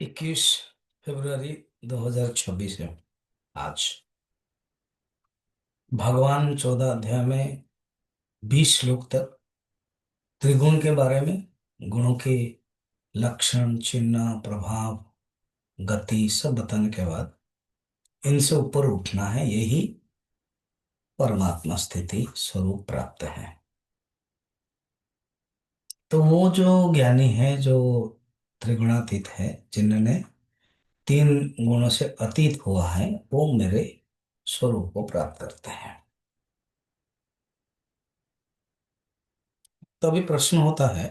21 फरवरी 2026 है आज। भगवान 14 अध्याय में 20 श्लोक तक त्रिगुण के बारे में, गुणों के लक्षण, चिन्ह, प्रभाव, गति सब बताने के बाद इनसे ऊपर उठना है, यही परमात्मा स्थिति स्वरूप प्राप्त है। तो वो जो ज्ञानी है, जो त्रिगुणातीत है, जिन्होंने 3 गुणों से अतीत हुआ है, वो मेरे स्वरूप को प्राप्त करते हैं। तो अभी प्रश्न होता है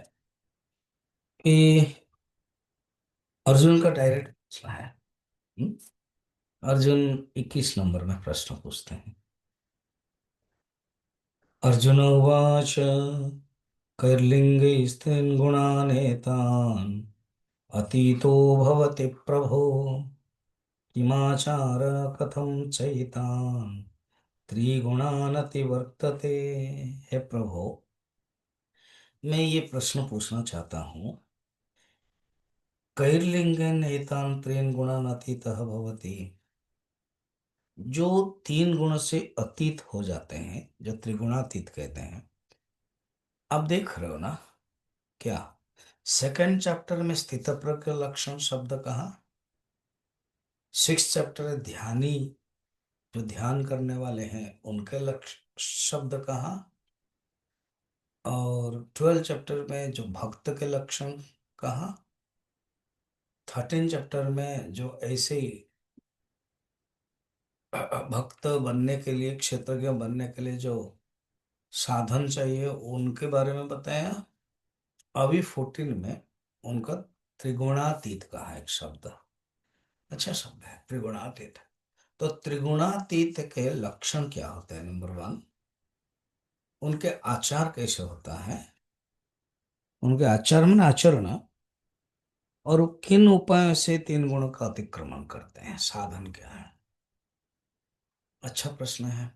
कि अर्जुन का डायरेक्ट प्रश्न है। हम्म? अर्जुन 21 नंबर में प्रश्न पूछते हैं। अर्जुन उवाच कैर्लिङ्गै स्त्रीन् गुणानेतान् अतीतो भवति प्रभो किमाचार कथं चैतान् त्रिगुणानतिवर्तते। हे प्रभो, मैं ये प्रश्न पूछना चाहता हूँ। कैर्लिङ्गेन एतान् त्रीन् गुणान् अतीतः भवति, जो 3 गुण से अतीत हो जाते हैं, जो त्रिगुणातीत कहते हैं। आप देख रहे हो ना, क्या सेकंड चैप्टर में स्थित प्रज्ञ लक्षण शब्द कहाँ, 6 चैप्टर है ध्यानी, जो ध्यान करने वाले हैं उनके लक्षण शब्द कहाँ, और 12 चैप्टर में जो भक्त के लक्षण कहाँ, 13 चैप्टर में जो ऐसे ही भक्त बनने के लिए, क्षेत्रज्ञ बनने के लिए जो साधन चाहिए उनके बारे में बताया। अभी 14 में उनका त्रिगुणातीत का है एक शब्द। अच्छा शब्द है त्रिगुणातीत। तो त्रिगुणातीत के लक्षण क्या होते हैं? नंबर 1, उनके आचार कैसे होता है, उनके आचार में आचरण, और वो किन उपायों से 3 गुणों का अतिक्रमण करते हैं, साधन क्या है। अच्छा प्रश्न है।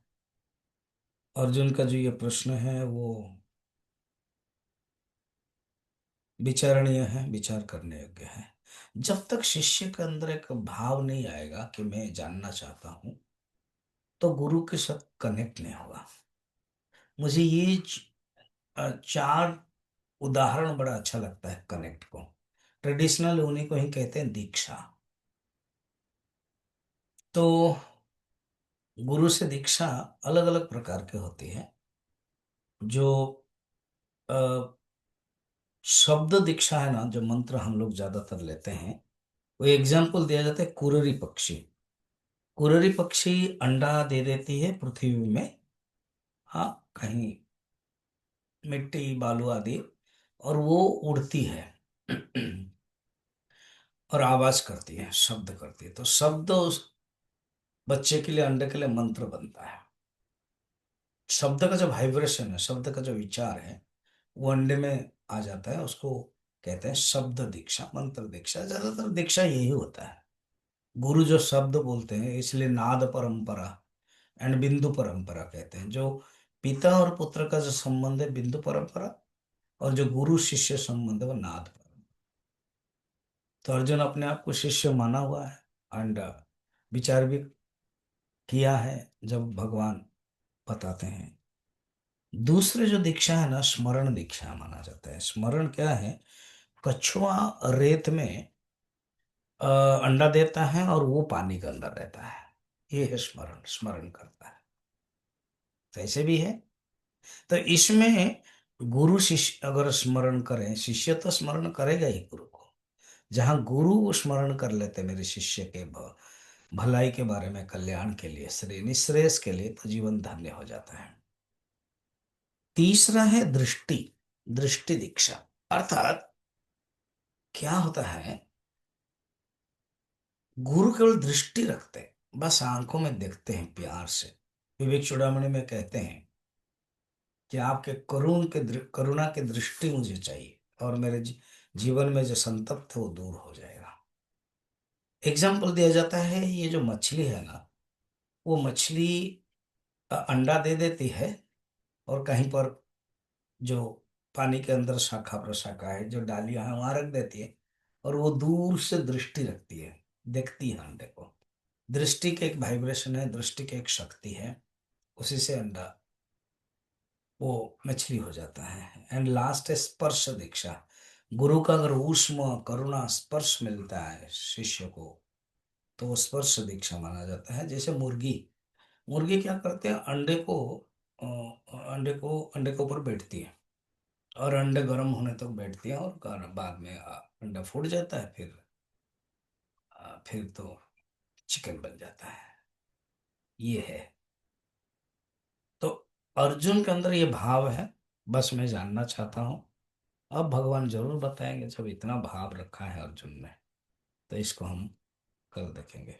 अर्जुन का जो ये प्रश्न है वो विचारणीय है, विचार करने योग्य है। जब तक शिष्य के अंदर एक भाव नहीं आएगा कि मैं जानना चाहता हूं, तो गुरु के साथ कनेक्ट नहीं होगा। मुझे ये 4 उदाहरण बड़ा अच्छा लगता है कनेक्ट को। ट्रेडिशनल उन्हीं को ही कहते हैं दीक्षा। तो गुरु से दीक्षा अलग अलग प्रकार की होती है। जो अ, शब्द दीक्षा है ना, जो मंत्र हम लोग ज्यादातर लेते हैं, वो एग्जाम्पल दिया जाता है कुररी पक्षी। कुररी पक्षी अंडा दे देती है पृथ्वी में, हाँ, कहीं मिट्टी बालू आदि, और वो उड़ती है और आवाज करती है, शब्द करती है। तो शब्द उस बच्चे के लिए, अंडे के लिए मंत्र बनता है। शब्द का जो वाइब्रेशन है, शब्द का जो विचार है, वो अंडे में आ जाता है। उसको कहते हैं शब्द दीक्षा, मंत्र दीक्षा। ज्यादातर दीक्षा यही होता है। गुरु जो शब्द बोलते हैं, इसलिए नाद परंपरा एंड बिंदु परंपरा कहते हैं। जो पिता और पुत्र का जो संबंध है, बिंदु परंपरा, और जो गुरु शिष्य संबंध है, वो नाद परंपरा। तो अर्जुन अपने आप को शिष्य माना हुआ है, एंड विचार भी किया है जब भगवान बताते हैं। दूसरे जो दीक्षा है ना, स्मरण दीक्षा माना जाता है। स्मरण क्या है? कछुआ रेत में अ, अंडा देता है और वो पानी के अंदर रहता है। ये है स्मरण, स्मरण करता है। तो ऐसे भी है। तो इसमें गुरु शिष्य अगर स्मरण करें, शिष्य तो स्मरण करेगा ही गुरु को। जहां गुरु स्मरण कर लेते मेरे शिष्य के भलाई के बारे में, कल्याण के लिए, श्रेय निश्रेयस के लिए, तो जीवन धन्य हो जाता है। तीसरा है दृष्टि, दृष्टि दीक्षा। अर्थात क्या होता है, गुरु केवल दृष्टि रखते हैं, बस आंखों में देखते हैं प्यार से। विवेक चूड़ामणि में कहते हैं कि आपके करुणा की दृष्टि मुझे चाहिए, और मेरे जीवन में जो संतप्त है वो दूर हो जाएगा। एग्जाम्पल दिया जाता है, ये जो मछली है ना, वो मछली अंडा दे देती है, और कहीं पर जो पानी के अंदर शाखा प्रशाखा है, जो डालियां हैं, वहां रख देती है। और वो दूर से दृष्टि रखती है, देखती है अंडे को। दृष्टि के एक वाइब्रेशन है, दृष्टि की एक शक्ति है, उसी से अंडा वो मछली हो जाता है। एंड लास्ट है स्पर्श दीक्षा। गुरु का अगर ऊष्म करुणा स्पर्श मिलता है शिष्य को, तो वो स्पर्श दीक्षा माना जाता है। जैसे मुर्गी, मुर्गी क्या करते हैं, अंडे के ऊपर बैठती है, और अंडे गर्म होने तक बैठती है, और बाद में अंडा फूट जाता है, फिर तो चिकन बन जाता है। ये है। तो अर्जुन के अंदर ये भाव है, बस मैं जानना चाहता हूँ। अब भगवान जरूर बताएंगे, जब इतना भाव रखा है अर्जुन ने, तो इसको हम कल देखेंगे।